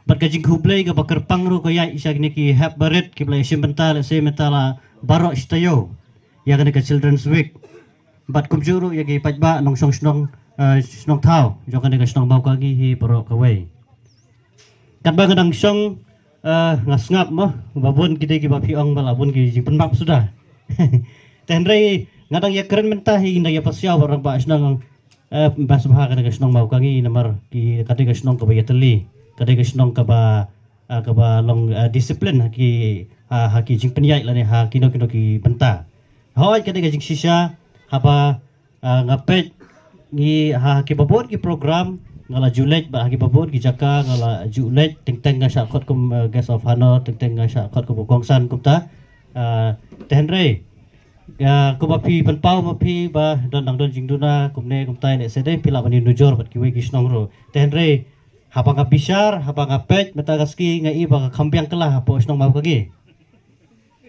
Pat kajing hublay ka bakar pangro ko ya isa ni ki hap baret ki play sim mental se mentala barok stayo ya kan ka children's week bat kum juru ya ki pajba nong song snong thao jo kan ka snong bau ka gi hi barok ka wei kat ba kadang song ngasngap mo babun kide ki ba pi ong bala bun ki jing penmap sudah tenre ngadang ya keren mentah hi na ya pasya barang ba snong bas bah kan ka snong bau ka gi namar ki kade ka snong ka ba yateli kadai ka snong ka ba long disiplin haki jing penyai la ne ha kino ki benta hoi kadai ka jing sisa haba ngapet ni ki babot ki program ngala julet ba ki babot ki jaka ngala julet teng nga sha khot kum guest of honor teng nga sha khot kum kongsan kum ta tenre ko ba pi ban pau ma pi ba don dang don jing duna kum ne kum tai ne sede pila bani nujor bat ki we ki snong ro tenre haba nga bisar haba nga pet meta gaski nga iba ka kambyang kala po snong mau kagi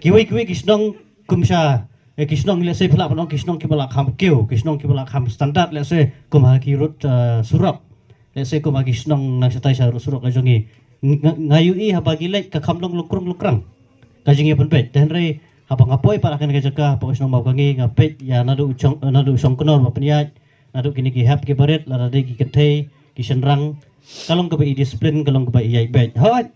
kiwi kisnong kumsha kisnong le se phla panong kisnong ki bala kham keu kisnong ki bala kham standard le se kumha ki rut surap le se kumha kisnong nang satai sa surap ka jongi ngayu i haba gilek ka khamlong lukrang kajingi penpet dan re haba nga poi para kan ka jaka po snong mau kagi nga pet ya nadu song kunor ma peniat nadu kini ki hap ki baret la de ki ketei ki senrang kalong ka ba i disiplin kalong ka ba i bet hot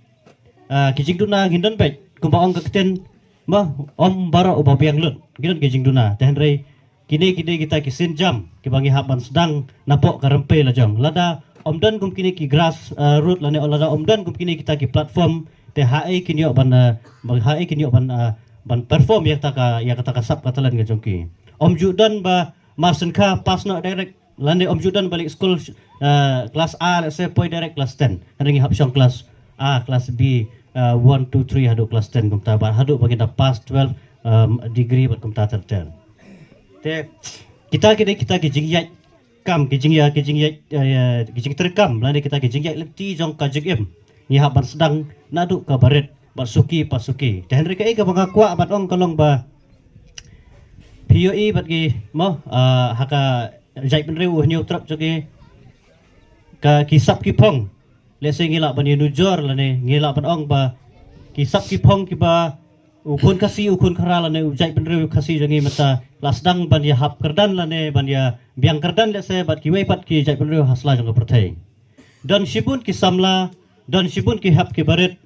kijing duna gindon bet kumba ong ka keten ma om bara uba biang lut gindon kijing duna ten re kini kita kisin jam ki bangi haban sedang napok ka rempe la jong lada om dan kum kini ki grass root la ne lada om dan kum kini kita ki platform te hae kini ban ban perform ya kata ka sap katalan ga jongki om judan ba marsen ka pas no direct lande om judan balik school kelas A let's say poi direct kelas 10 ringi hap syong kelas A kelas B 1 2 3 hadu kelas 10 kumta ba hadu bagi da pass 12 degree bat kumta tertel te kita ki jingyat kam ki jing terekam lande kita ki jingyat leti jong ka jigem ni hap ban sedang nadu ka baret bat suki pasuki dan reka ka bangakwa bat ong kalong ba POE bat ki mo haka jai penreu new trap joki ka kisap ki phong lese ngila ban nujor la ne ngila ban ong ba kisap ki phong ki ba ukun khara la ne jai penreu kasi jangi mata lasdang ban ya hap kerdan la ne ban ya biang kerdan lese bat ki wepat ki jai penreu hasla jong perthai dan sibun ki samla dan sibun ki hap ki baret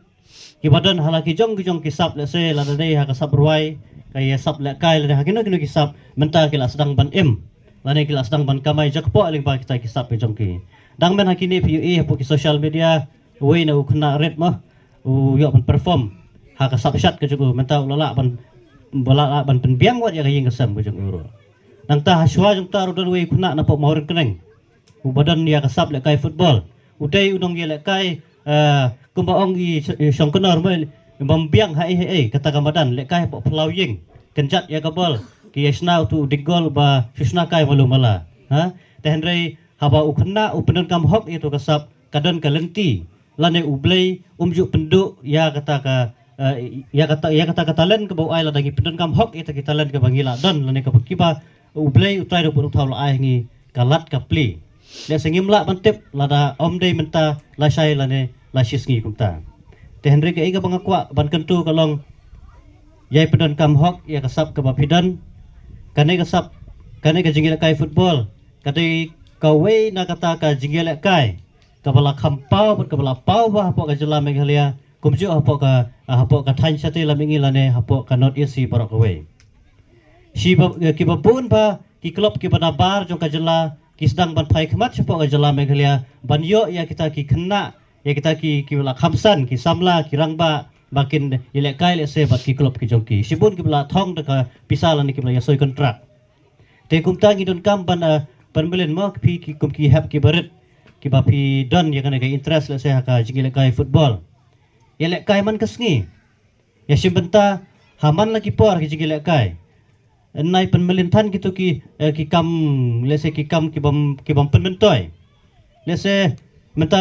ki badan halaki jong kisap lese la ne ha kasap ruai kaya sap le kai la hakino kisap menta ki lasdang ban lane kila sedang ban kamai jakpo aling ba kita kisap ke jongki dang men hakini PUE hapo ki social media we na ukna red mah yo ban perform ha ka sap shot ke jugo menta ulala ban bola ban penbiang wat ya kayeng kesam ke jong uro nang ta haswa jong ta rodon we kuna na po maurin keneng u badan ya kasap le kai football udai udong ye le kai kumbaong i song kenor me membiang hai kata kamadan le kai po pelawing kenjat ya kabal ki yasna tu digol ba susna kai malu mala ha tenre haba ukna upenan kam hok itu kasap kadon kalenti lane ublei umju penduk ya kata len ke bau ai la dagi pedan kam hok itu kita len ke bangila don lane ke kiba ublei utai do pun taul ai ngi kalat kapli le sengimla bantep lada om dei menta la sai lane la sisngi kumta tenre ke iga bangakwa ban kentu kalong yai pedan kam hok ya kasap ke bapidan kane ka jingile kai football kate kawe na kata ka jingile kai kabala khampau kabala pau ba hapo ka jela meghalia kumju hapo ka thain sate la mingilane hapo ka not isi barok kawe si ki babun ba ki klub ki banabar jong ka jela ki sedang ban phai khmat hapo ka jela meghalia banyo ya kita ki khna ya kita ki bala khamsan ki samla ki rangba bakin ile kai le se bat ki klub ki jongki sibun ki bla thong da pisala ni ki bla yasoi kontrak te kumta ngi don kam ban permelen mo ki kum ki hap ki baret ki ba pi don ya kana ka interest le se ka jingi le kai football ya le kai man kasngi ya simbenta haman lagi por ki jingi le kai nai permelen than ki to ki kam le se ki kam ki bam permentoi le se menta